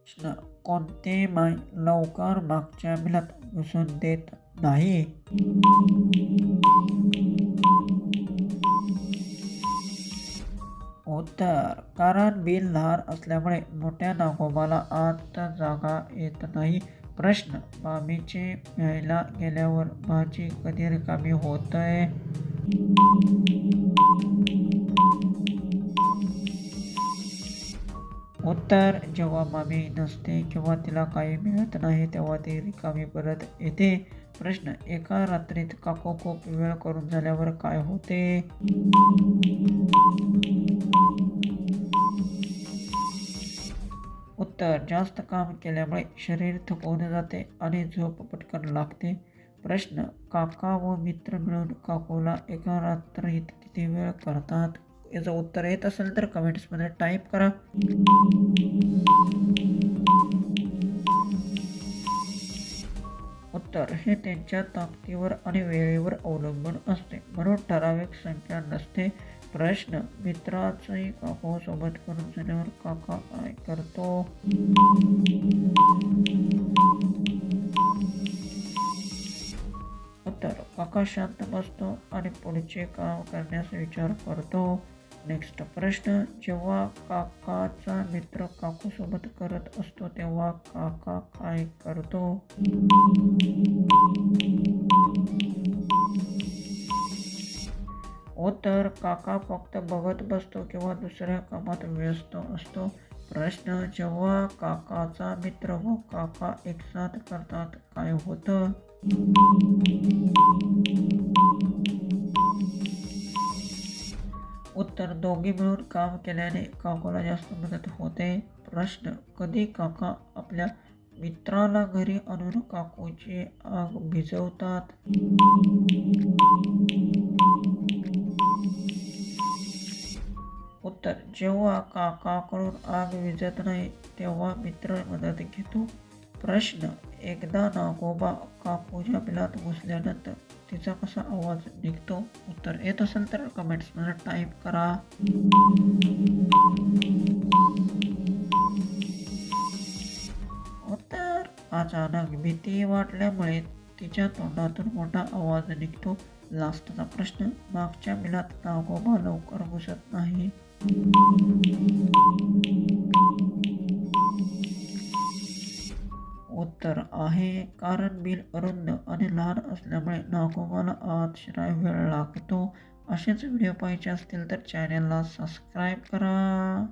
प्रश्न. कोणते माय लवकर मागच्या बिलात घुसून देत नाही? उत्तर. कारण बिल लहान असल्यामुळे मोठ्या नागोबाला आत जागा येत नाही. प्रश्न. मामीचे प्यायला गेल्यावर भाजी कधी रिकामी होते? उत्तर. जेव्हा मामी नसते किंवा तिला काही मिळत नाही तेव्हा ती रिकामी परत येते. प्रश्न. एका रात्रीत काकू खूप वेळ करून झाल्यावर काय होते? उत्तर. जास्त काम केल्यामुळे शरीर थकून जाते आणि झोप पटकन लागते. प्रश्न. काका व मित्र मिळून काकूला एका रात्रीत किती वेळ करतात? याचं उत्तर येत असेल तर कमेंट्समध्ये टाईप करा. उत्तर. हे त्यांच्या ताकदीवर आणि वेळेवर अवलंबून असते, म्हणून ठराविक संख्या नसते. प्रश्न. मित्राचंही काकूसोबत करून झाल्यावर काका काय करतो? उत्तर. काका शांत बसतो आणि पुढचे काम करण्यास विचार करतो. नेक्स्ट प्रश्न. जेव्हा काकाचा मित्र काकूसोबत करत असतो तेव्हा काका काय करतो? उत्तर. काका फक्त बघत बसतो किंवा दुसऱ्या कामात व्यस्त असतो. प्रश्न. जेव्हा काकाचा मित्र व काका एकसाथ करतात काय होतं? उत्तर. दोघे मिळून काम केल्याने काकूला जास्त मदत होते. प्रश्न. कधी काका आपल्या मित्राला घरी आणून काकूची आग भिजवतात? उत्तर. जेव्हा काकाकडून आग विझत नाही तेव्हा मित्र मदत घेतो. प्रश्न. एकदा नागोबा काकूच्या बिलात घुसल्यानंतर तिचा कसा आवाज निघतो? उत्तर येत असेल तर कमेंट्समध्ये टाईप करा. उत्तर. अचानक भीती वाटल्यामुळे तिच्या तोंडातून मोठा आवाज निघतो. लास्टचा प्रश्न. मागच्या बिलात नागोबा लवकर घुसत नाही. उत्तर आहे कारण बिल अरुंद आणि लहान असल्यामुळे नागोबाला आत शिराय वेळ लागतो. असेच व्हिडिओ पाहायचे असतील तर चॅनलला सबस्क्राईब करा.